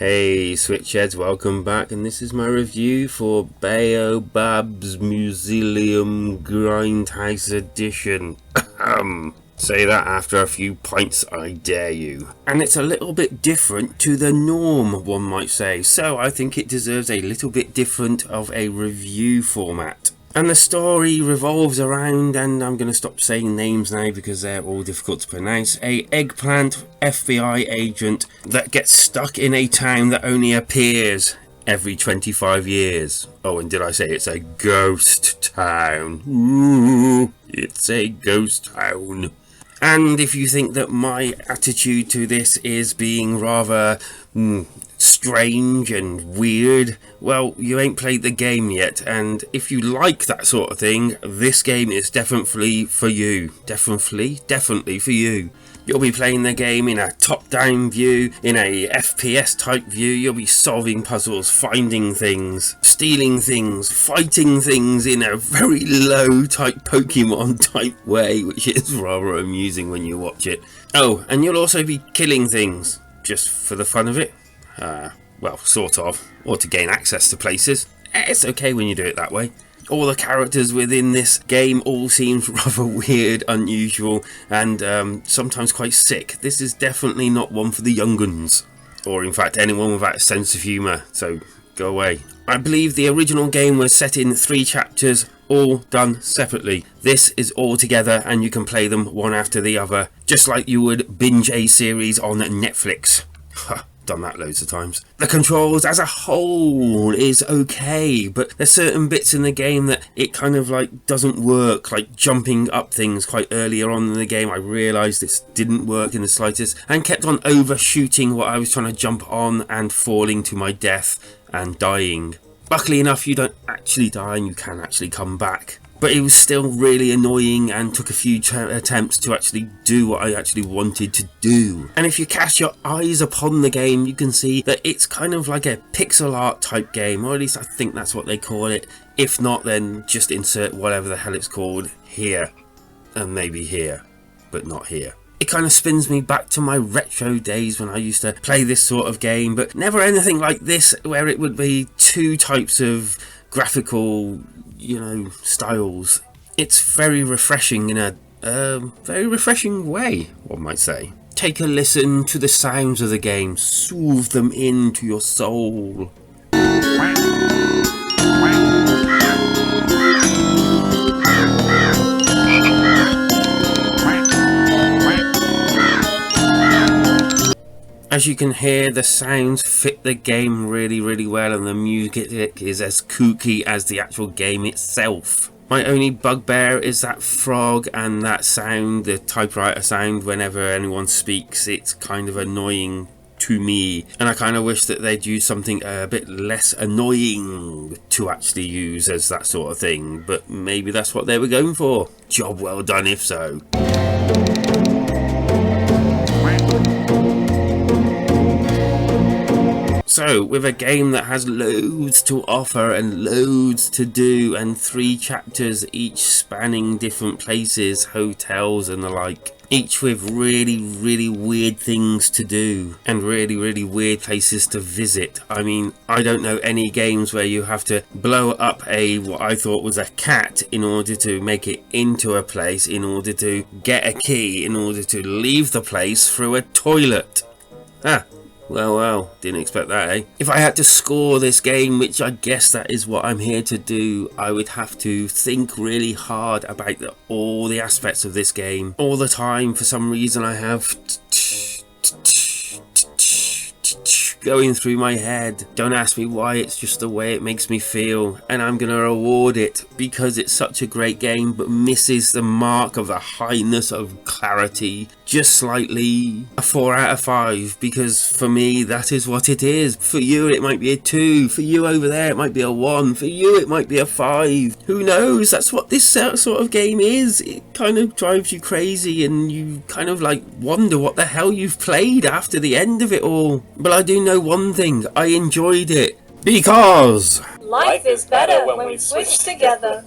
Hey Switchheads, welcome back, and this is my review for Baobabs Mausoleum Grindhouse Edition. Say that after a few pints, I dare you. And it's a little bit different to the norm, one might say, so I think it deserves a little bit different of a review format. And the story revolves around, and I'm going to stop saying names now because they're all difficult to pronounce, a eggplant FBI agent that gets stuck in a town that only appears every 25 years. Oh, and did I say it's a ghost town? Ooh, it's a ghost town. And if you think that my attitude to this is being rather strange and weird, well, you ain't played the game yet, and if you like that sort of thing, this game is definitely for you. Definitely for you. You'll be playing the game in a top-down view, in a FPS type view. You'll be solving puzzles, finding things, stealing things, fighting things in a very low type Pokemon type way, which is rather amusing when you watch it. Oh, and you'll also be killing things, just for the fun of it. Well, sort of, or to gain access to places. It's okay when you do it that way. All the characters within this game all seem rather weird, unusual, and sometimes quite sick. This is definitely not one for the young uns, or in fact anyone without a sense of humour, so go away. I believe the original game was set in 3 chapters, all done separately. This is all together and you can play them one after the other, just like you would binge a series on Netflix. Done that loads of times. The controls as a whole is okay, but there's certain bits in the game that it kind of like doesn't work, like jumping up things quite earlier on in the game. I realised this didn't work in the slightest and kept on overshooting what I was trying to jump on and falling to my death and dying. Luckily enough, you don't actually die and you can actually come back. But it was still really annoying and took a few attempts to actually do what I actually wanted to do. And if you cast your eyes upon the game, you can see that it's kind of like a pixel art type game, or at least I think that's what they call it. If not, then just insert whatever the hell it's called here, and maybe here, but not here. It kind of spins me back to my retro days when I used to play this sort of game, but never anything like this where it would be 2 types of graphical, styles. It's very refreshing in a very refreshing way, one might say. Take a listen to the sounds of the game, soothe them into your soul. As you can hear, the sounds fit the game really well, and the music is as kooky as the actual game itself. My only bugbear is that frog and that sound, the typewriter sound, whenever anyone speaks. It's kind of annoying to me, and I kind of wish that they'd use something a bit less annoying to actually use as that sort of thing, but maybe that's what they were going for. Job well done if so. So, with a game that has loads to offer and loads to do, and 3 chapters each spanning different places, hotels and the like, each with really weird things to do and really weird places to visit. I mean, I don't know any games where you have to blow up what I thought was a cat in order to make it into a place, in order to get a key, in order to leave the place through a toilet. Well, didn't expect that, eh? If I had to score this game, which I guess that is what I'm here to do, I would have to think really hard about all the aspects of this game. All the time, for some reason, I have going through my head. Don't ask me why, it's just the way it makes me feel, and I'm gonna reward it because it's such a great game but misses the mark of the highness of clarity just slightly. A 4 out of 5, because for me that is what it is. For you it might be a 2, for you over there it might be a 1, for you it might be a 5. Who knows? That's what this sort of game is. It kind of drives you crazy and you kind of like wonder what the hell you've played after the end of it all. But I do know one thing, I enjoyed it because life is better when we switch together.